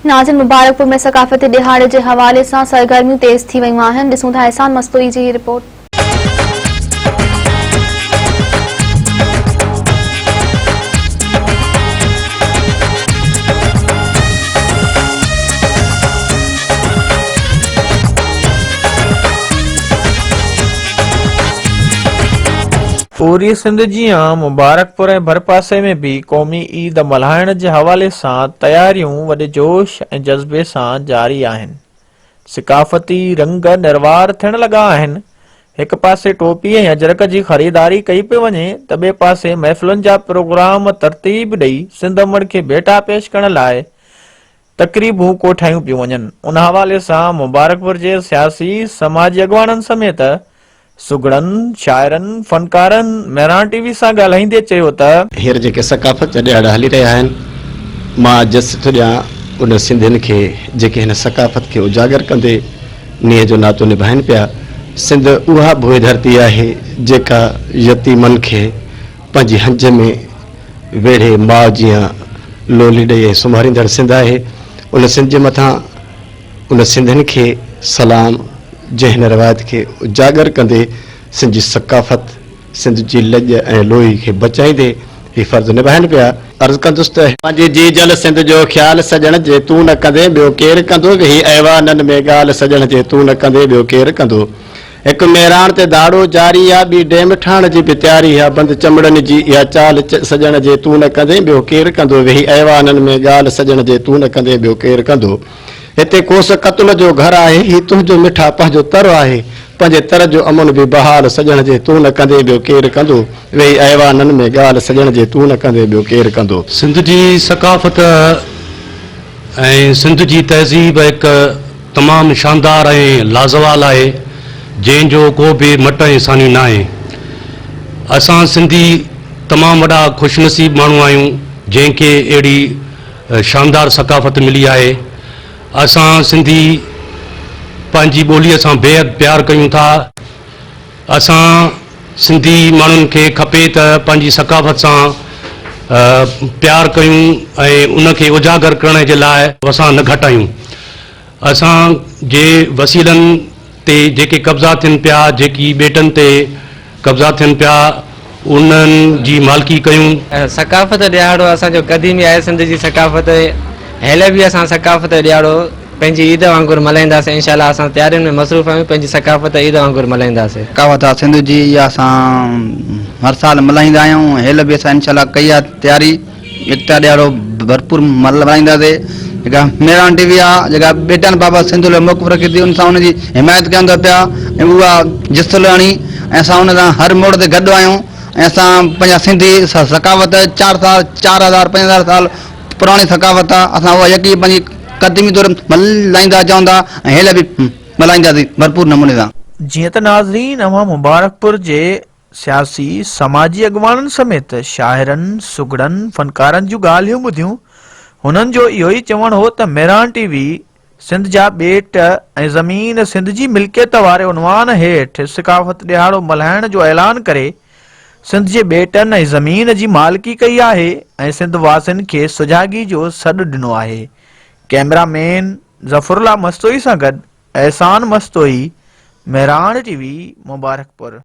नाज़िन मुबारकपुर में सकाफ़ती दिहाड़े के हवाले से सरगर्मियों तेज़ थी वयूं आहिनि। ॾिसूं था एहसान मस्तोई जी रिपोर्ट। पूरी सिंध जियां मुबारकपुर ऐं भरपासे में भी क़ौमी ईद मल्हाइण जे हवाले सां तयारियूं वॾे जोश ऐं जज़्बे सां जारी आहिनि। सकाफ़ती रंग निर्वार थियण लॻा आहिनि। हिक पासे टोपी ऐं अजरक जी ख़रीदारी कई पई वञे त ॿिए पासे महफ़िलुनि जा प्रोग्राम तरतीब ॾेई सिंध अमण खे भेटा पेश करण लाइ तक़रीबूं कोठायूं पियूं वञनि। उन हवाले सां मुबारकपुर जे सियासी समाजी अॻवाननि समेत सुगड़न शायरन फनकारन मेहरान टीवी सां ॻाल्हाईंदे चयो त हींअर जेके सकाफ़त जा ॾियारा हली रहिया आहिनि, मां जस थो ॾियां उन सिंधियुनि खे जेके हिन सकाफ़त खे उजागर कंदे नीह जो नातो निभाइनि पिया। सिंध उहा भोए धरती आहे जेका यतीमनि खे पंहिंजी हंज में वेढ़े माउ जीअं लोली ॾेई सुम्हारींदड़ सिंध आहे। उन सिंध जे मथां उन सिंधियुनि खे सलाम जंहिं हिन रिवायत खे उजागर कंदे सिंध जी सकाफ़त सिंध जी लॼ ऐं लोई खे बचाईंदे ही फ़र्ज़ु निभाइनि पिया। अर्ज़ु कंदुसि त पंहिंजी जी जल सिंध जो ख़्यालु सॼण जे तूं न कंदे ॿियो केरु कंदो। ही ऐवाननि में ॻाल्हि सॼण जे तूं न कंदे ॿियो केरु कंदो। हिकु मेहरान ते दाड़ो जारी आहे, ॿी डेम ठाहिण जी बि तयारी आहे। बंदि चमड़नि जी इहा चाल सॼण जे तूं न कंदे ॿियो केरु कंदो। वेही ऐवाननि में ॻाल्हि सॼण जे तूं न कंदे ॿियो केरु कंदो। हिते कोस क़तल जो घर आहे, ही तुंहिंजो मिठा पंहिंजो तर आहे। पंहिंजे तर जो अमन बि बहाल सॼण जे तूं न कंदे ॿियो केरु कंदो। वेही ऐवाननि में ॻाल्हि सॼण जे तूं न कंदे ॿियो केरु कंदो। सिंध जी सकाफ़त ऐं सिंध जी तहज़ीब हिकु तमामु शानदार ऐं लाज़वाल आहे, जंहिंजो को बि मट ऐं सानी न आहे। असां सिंधी तमामु वॾा ख़ुशनसीब माण्हू आहियूं जंहिंखे अहिड़ी शानदार सकाफ़त मिली आहे। असां सिंधी पंहिंजी ॿोलीअ सां बेहद प्यार कयूं था। असां सिंधी माण्हुनि खे खपे त पंहिंजी सकाफ़त सां प्यार कयूं ऐं उनखे उजागर करण जे लाइ असां न घटायूं। असां जे वसीलनि ते जेके कब्ज़ा थियनि पिया, जेकी ॿेटनि ते कब्ज़ा थियनि पिया, उन्हनि जी मालिकी कयूं। सकाफ़त ॾियारो असांजो क़दीमी आहे। सिंध जी सकाफ़त हेल बि असां सकाफ़त ॾियारो पंहिंजी ईद वांगुरु मल्हाईंदासीं। इंशाअल्लाह असां तयारियुनि में मसरूफ़ आहियूं, पंहिंजी सकाफ़त ईद वांगुरु मल्हाईंदासीं। सकाफ़त आहे सिंध जी, इहा असां हर साल मल्हाईंदा आहियूं। हेल बि असां इंशाअल्लाह कई आहे तयारी, एकता ॾियारो भरपूर मल्हाईंदासीं। जेका मेहरान टीवी आहे जेका ॿेटनि बाबति सिंध लाइ मौक़िफ़ रखे थी, उन सां उनजी हिमायत कयूं था पिया ऐं उहा जिस्तल हणी ऐं असां उन सां हर मोड़ ते गॾु आहियूं। ऐं असां पंहिंजा सिंधी सकाफ़त 4000 साल पुराणी सकाफ़त आहे। असां उहा यकी पंहिंजी क़दीमी तौर मल्हाईंदा चवंदा ऐं हेल बि मल्हाईंदासीं भरपूर नमूने सां। जीअं त नाज़रीन अवां मुबारकपुर जे सियासी समाजी अॻवाननि समेत शाइरनि सुगड़नि फनकारनि जूं ॻाल्हियूं ॿुधियूं। हुननि जो इहो ई चवणु हो त मेहरान टीवी सिंध जा ॿेट ऐं ज़मीन सिंध जी मिल्कियत वारे उनवान हेठि सकाफ़त ॾियारो मल्हाइण जो ऐलान करे सिंध जे ॿेटनि ऐं ज़मीन जी मालिकी कई आहे ऐं सिंध वासियुनि खे सुजागी जो सॾु ॾिनो आहे। कैमरामैन ज़फरुल्लाह मस्तोई सां गॾु एहसान मस्तोई, मेहरान टीवी मुबारकपुर।